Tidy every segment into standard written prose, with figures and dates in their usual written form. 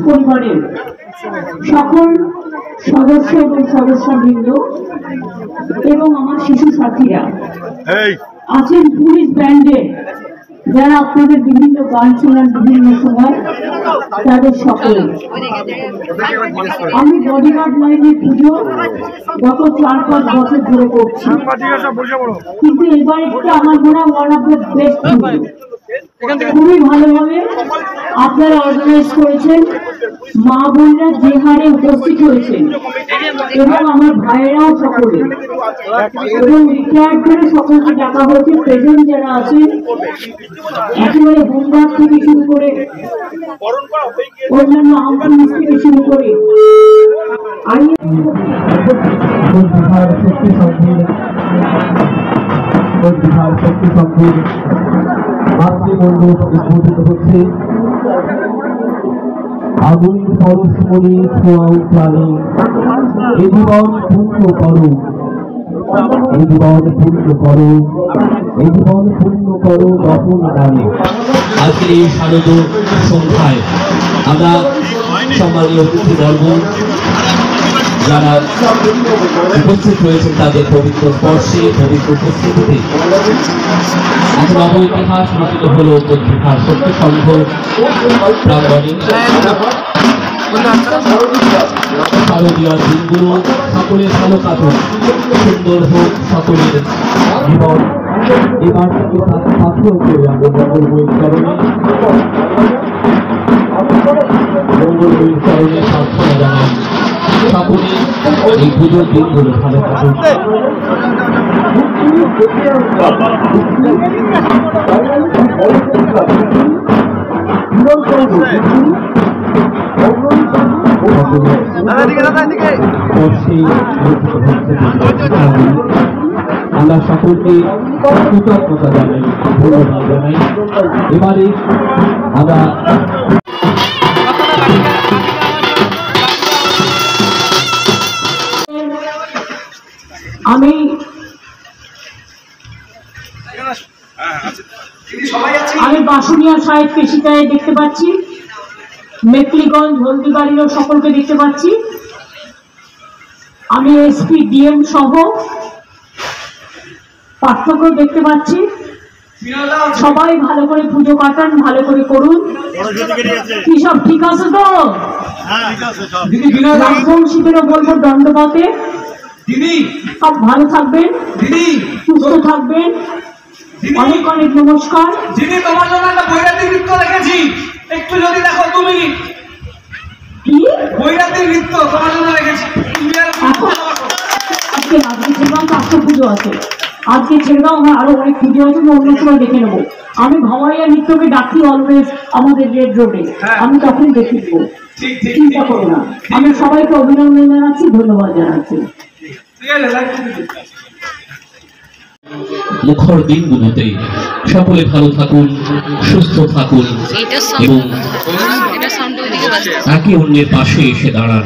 পরিবারের সকল সদস্য এবং সদস্যবৃন্দ এবং আমার শিশু সাথীরা আছেন, পুলিশ ব্যান্ডে যারা আপনাদের বিভিন্ন গান শোনান বিভিন্ন সময়, তাদের সকলে। আমি বডিগার্ড লাইনের পুজো গত 4-5 বছর ধরে করছি, কিন্তু এবার একটু আমার মনে হয় ওয়ান অফ দ্য বেস্ট পুজো। খুবই ভালোভাবে আপনারা অর্গানাইজ করেছেন, মা বোনরা যে হারে উপস্থিত হয়েছেন এবং আমার ভাইয়েরাও সকলে, এবং রিটায়ার্ড করে সকলকে ডাকা হয়েছে। প্রেজেন্ট যারা আছেন একেবারে হোমওয়ার্ক থেকে শুরু করে অন্যান্য আউটপুট থেকে শুরু করে উদ্বোধিত হচ্ছে। আগুনের পরশমণি ছোঁয়া উঠানে এ জীবন পূর্ণ করো, এই জীবন পূর্ণ করো, এই জীবন পূর্ণ করো দর্শন দানে। আজকের এই শারদ সন্ধ্যায় আমরা সম্মানীয় অতিথিবর্গ যারা উপস্থিত হয়েছেন তাদের পবিত্র স্পর্শে, পবিত্র উপস্থিতিতে এক নব ইতিহাস রচিত হল পত্রিকার সত্য সংঘ প্রাঙ্গণে। শারদীয় দিনগুলো সকলের ভালো কাটুক, সুন্দর হোক সকলের জীবন। এবার থেকে পাথর করে আমরা মঙ্গল বইয়ের চরণে প্রার্থনা জানাই সকলে এই পুজোর দিনগুলো ভালো কাটুক। আমরা সকলকে কৃতজ্ঞতা জানাই, ধন্যবাদ জানাই। এবারে আমরা আমি বাসুনিয়া সাহেবকে শিকারে দেখতে পাচ্ছি, মেকলিগঞ্জ হলদিবাড়িরও সকলকে দেখতে পাচ্ছি। আমি এসপি ডিএম সহ পার্থক্য দেখতে পাচ্ছি। সবাই ভালো করে পুজো কাটান, ভালো করে করুন। কি সব ঠিক আছে তো? রাজবংশীদেরও বলবো দণ্ডপথে সব ভালো থাকবেন, সুস্থ থাকবেন। অনেক অনেক নমস্কার। দিদি, তোমার জন্য একটা বৈরাগী নৃত্য রেখেছি, একটু যদি দেখো তুমি। কি বৈরাগী নৃত্য তোমার জন্য রেখেছি? আজকে ছেড়ে আজকে পুজো আছে, আজকে ছেড়ে দাও, আমার আরো অনেক পুজো আছে, আমি অন্য সময় দেখে নেবো। আমি ভাওয়াইয়া নৃত্যকে ডাকি অলওয়েজ আমাদের রেড রোডে, আমি তখন দেখে দেবো, চিন্তা করো না। আমি সবাইকে অভিনন্দন জানাচ্ছি, ধন্যবাদ জানাচ্ছি। মুখর দিনগুলোতে সকলে ভালো থাকুন, সুস্থ থাকুন এবং একে অন্যের পাশে এসে দাঁড়ান।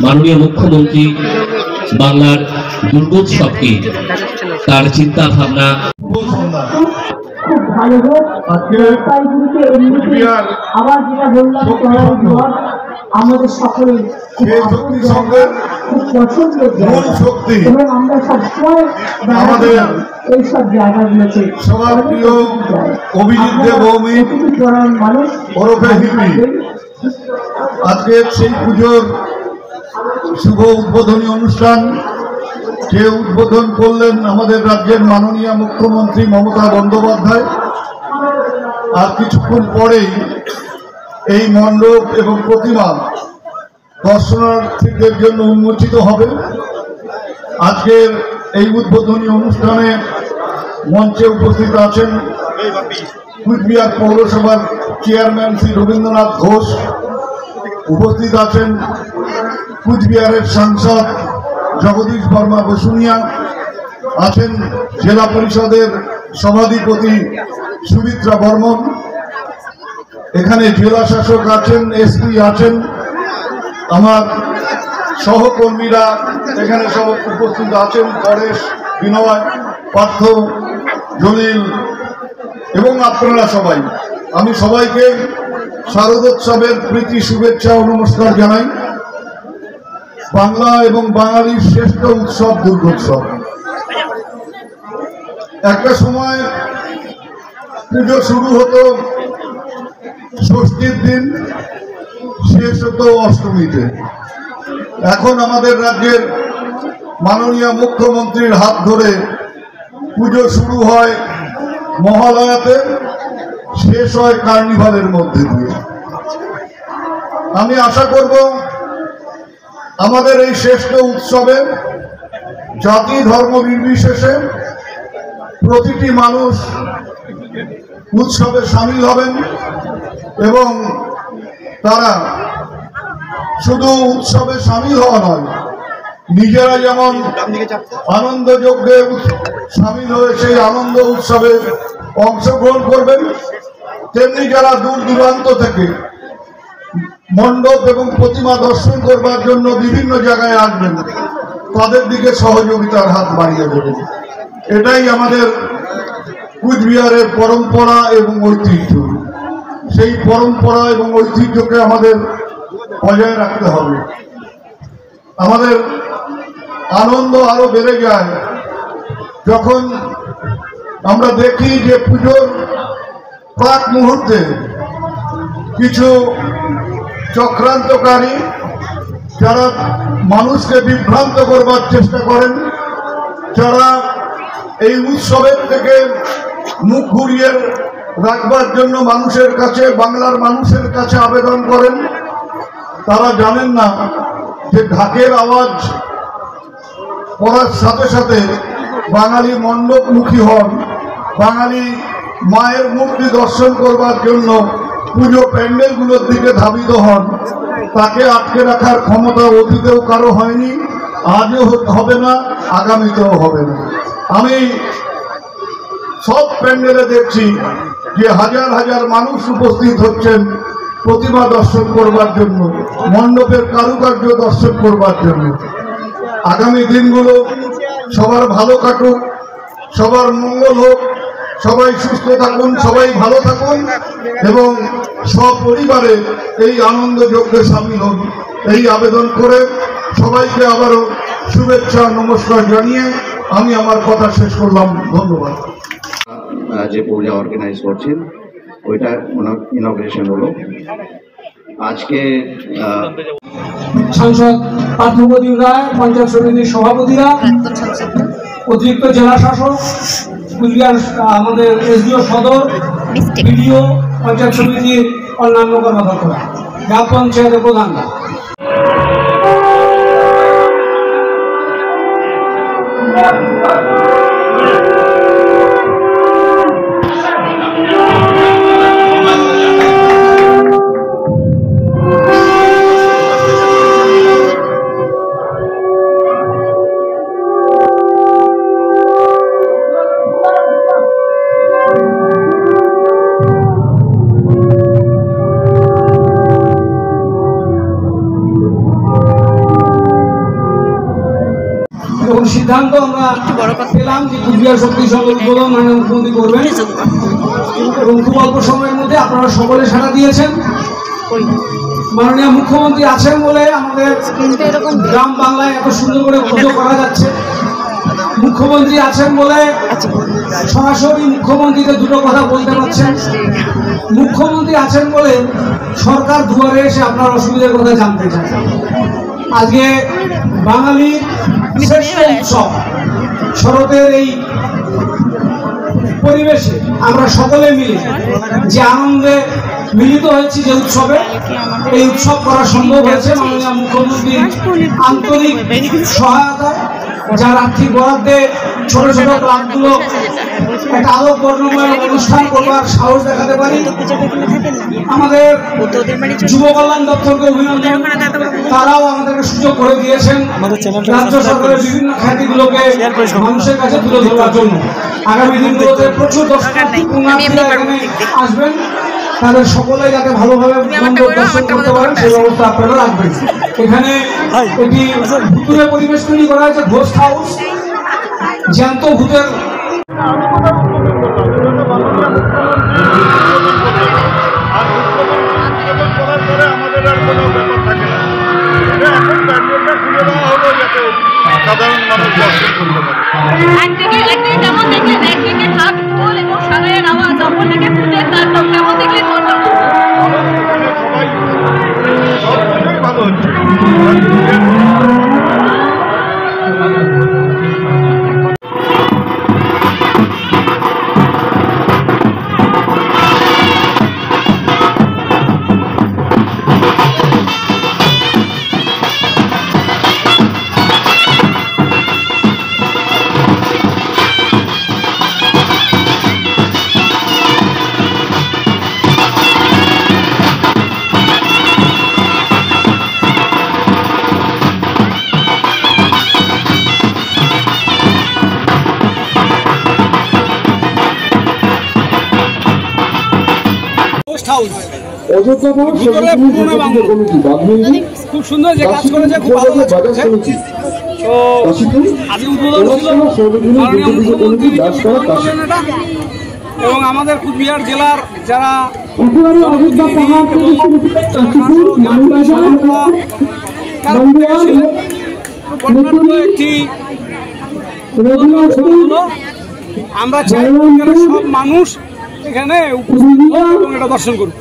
মাননীয় মুখ্যমন্ত্রী বাংলার দুর্গোৎসবকে তার চিন্তা ভাবনা খুব ভালো হোক। আবার যেটা বললাম আমাদের সকলের খুব পছন্দের এবং আমরা সবসময় এইসব জায়গাগুলোতে মানুষ আজকে সেই পুজোর শুভ উদ্বোধনী অনুষ্ঠান যে উদ্বোধন করলেন আমাদের রাজ্যের মাননীয় মুখ্যমন্ত্রী মমতা বন্দ্যোপাধ্যায়। আর কিছুক্ষণ পরেই এই মণ্ডপ এবং প্রতিমা দর্শনার্থীদের জন্য উন্মোচিত হবে। আজকের এই উদ্বোধনী অনুষ্ঠানে মঞ্চে উপস্থিত আছেন কুচবিহার পৌরসভার চেয়ারম্যান শ্রী রবীন্দ্রনাথ ঘোষ, উপস্থিত আছেন কুচবিহারের সাংসদ জগদীশ বর্মা বসুনিয়া, আছেন জেলা পরিষদের সভাধিপতি সুমিত্রা বর্মন, এখানে জেলা শাসক আছেন, এসপি আছেন, আমার সহকর্মীরা এখানে সব উপস্থিত আছেন, পরেশ, বিনয়, পার্থ, জলিল এবং আপনারা সবাই। আমি সবাইকে শারদোৎসবের প্রীতি শুভেচ্ছা ও নমস্কার জানাই। বাংলা এবং বাঙালির শ্রেষ্ঠ উৎসব দুর্গোৎসব। একটা সময় পুজো শুরু হতো ষষ্ঠীর দিন, শেষ হতো অষ্টমীতে। এখন আমাদের রাজ্যের মাননীয় মুখ্যমন্ত্রীর হাত ধরে পুজো শুরু হয় মহালয়াতে, শেষ হয় কার্নিভালের মধ্যে দিয়ে। আমি আশা করব আমাদের এই শ্রেষ্ঠ উৎসবে জাতি ধর্ম নির্বিশেষে প্রতিটি মানুষ উৎসবে সামিল হবেন এবং তারা শুধু উৎসবে সামিল হওয়া নয়, নিজেরা যেমন আনন্দ যজ্ঞে সামিল হয়ে সেই আনন্দ উৎসবে অংশগ্রহণ করবেন, তেমনি যারা দূর দূরান্ত থেকে মণ্ডপ এবং প্রতিমা দর্শন করবার জন্য বিভিন্ন জায়গায় আসবেন, তাদের দিকে সহযোগিতার হাত বাড়িয়ে দেবেন। এটাই আমাদের কুচবিহারের পরম্পরা এবং ঐতিহ্য। সেই পরম্পরা এবং ঐতিহ্যকে আমাদের বজায় রাখতে হবে। আমাদের আনন্দ আরো বেড়ে যায় যখন আমরা দেখি যে পুজোর প্রাক মুহূর্তে কিছু চক্রান্তকারী যারা মানুষকে বিভ্রান্ত করবার চেষ্টা করেন, যারা এই উৎসবের থেকে মুখ ঘুরিয়ে রাখবার জন্য মানুষের কাছে, বাংলার মানুষের কাছে আবেদন করেন, তারা জানেন না যে ঢাকের আওয়াজ পড়ার সাথে সাথে বাঙালি মণ্ডপমুখী হন, বাঙালি মায়ের মূর্তি দর্শন করবার জন্য পুজো প্যান্ডেলগুলোর দিকে ধাবিত হন। তাকে আটকে রাখার ক্ষমতা অতীতেও কারো হয়নি, আজও হবে না, আগামীতেও হবে না। আমি সব প্যান্ডেলে দেখছি যে হাজার হাজার মানুষ উপস্থিত হচ্ছেন প্রতিমা দর্শন করবার জন্য, মণ্ডপের কারুকার্য দর্শন করবার জন্য। আগামী দিনগুলো সবার ভালো কাটুক, সবার মঙ্গল হোক, সবাই সুস্থ থাকুন, সবাই ভালো থাকুন এবং সপরিবারে এই আনন্দ যজ্ঞে সামিল হন, এই আবেদন করে সবাইকে আবারও শুভেচ্ছা নমস্কার জানিয়ে আমি আমার কথা শেষ করলাম। ধন্যবাদ। যে পূজা অর্গানাইজ করছেন ওইটা ইনগ্রেশন হলো আজকে। সাংসদ পার্থপ্রতিম রায়, পঞ্চায়েত সমিতির সভাপতিরা, অতিরিক্ত জেলা শাসক, কুচবিহার আমাদের এসডিও সদর, বিডিও, পঞ্চায়েত সমিতির অন্যান্য কর্মকর্তারা, গ্রাম পঞ্চায়েতের প্রধান। সিদ্ধান্ত আমরা পেলাম যে কুচবিহার শক্তি সংঘ উদ্বোধন মাননীয় মুখ্যমন্ত্রী করবেন এবং খুব অল্প সময়ের মধ্যে আপনারা সকলে সাড়া দিয়েছেন। মাননীয় মুখ্যমন্ত্রী আছেন বলে আমাদের গ্রাম বাংলায় এত সুন্দর করে পুজো করা যাচ্ছে। মুখ্যমন্ত্রী আছেন বলে সরাসরি মুখ্যমন্ত্রীকে দুটো কথা বলতে পারছেন। মুখ্যমন্ত্রী আছেন বলে সরকার দুয়ারে এসে আপনার অসুবিধার কথা জানতে চায়। আজকে বাঙালির শ্রেষ্ঠ উৎসব শরতের এই পরিবেশে আমরা সকলে মিলে যে আনন্দে মিলিত হয়েছি, যে উৎসবে এই উৎসব করা সম্ভব হয়েছে মাননীয় মুখ্যমন্ত্রীর আন্তরিক সহায়তায়, যার আর্থিক বরাদ্দে ছোট ছোট ক্লাবগুলো একটা আলোক বর্ণময় অনুষ্ঠান করবার সাহস দেখাতে পারি। আমাদের যুব কল্যাণ দপ্তরকে অভিনন্দন, তারাও আমাদেরকে সুযোগ করে দিয়েছেন রাজ্য সরকারের বিভিন্ন খ্যাতিগুলোকে মানুষের কাছে তুলে ধরার জন্য। আগামী দিনগুলোতে প্রচুর দর্শনার্থী এখানে আসবেন, তাদের সকলে যাতে ভালোভাবে দর্শন করতে পারেন সেই ব্যবস্থা আপনারা রাখবেন। এখানে একটি ভুতুরে পরিবেশ তৈরি করা হয়েছে, ঘোস্ট হাউস, জ্যান্ত ভূতের সাধারণ মানুষ দর্শন করতে পারে। একদিকে কেমন দেখলেন, একদিকে ঢাক ঢোল এবং সারায়ের আওয়াজ, অপরদিকে ফুটের তাণ্ডব, কেমন দেখলেন কোনটা? সবাই সব কিছুই ভালো হচ্ছে। খুব সুন্দর যে কাজ করেছে, খুব ভালো কাজ করেছে। তো আজ উদ্বোধন ছিল মাননীয় মুখ্যমন্ত্রী এবং আমাদের কুচবিহার জেলার যারা একটি আমরা চাই সব মানুষ এখানে উপস্থিত এবং এটা দর্শন করুন।